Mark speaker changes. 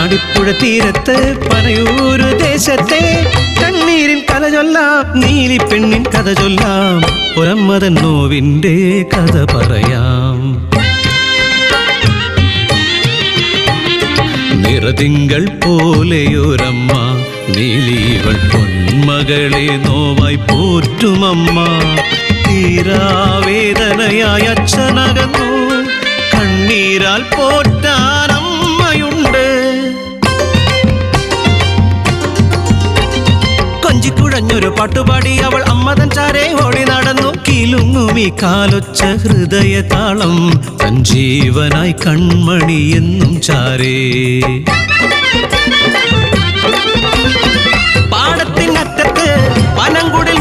Speaker 1: അങ്ങാടിപ്പുഴ തീരത്ത് പനയൂരു ദേശത്തെ കണ്ണീരിൻ കഥ ചൊല്ലാം, നീലിപ്പെണ്ണിൻ കഥ ചൊല്ലാം, പുറമ്മതൻ നോവിൻ്റെ കഥ പറയാം. നിറതിങ്കൾ പോലെയൊരമ്മ, നീലിവൾ പൊന്മകളെ നോവായി പോറ്റുമമ്മ. തീരാവേദനയായ അച്ഛനകന്നു, കണ്ണീരാൽ പോറ്റാൻ അമ്മയുണ്ട്. കൊഞ്ചിക്കുഴഞ്ഞൊരു പാട്ടുപാടി അവൾ അമ്മതൻ ചാരെ ഓടി നടന്നു. കിലുങ്ങും ഈ കാലൊച്ച ഹൃദയ താളം, സഞ്ജീവനായി കൺമണി എന്നും ചാരേ. പാടത്തിനറ്റത്ത് പനങ്കുടിൽ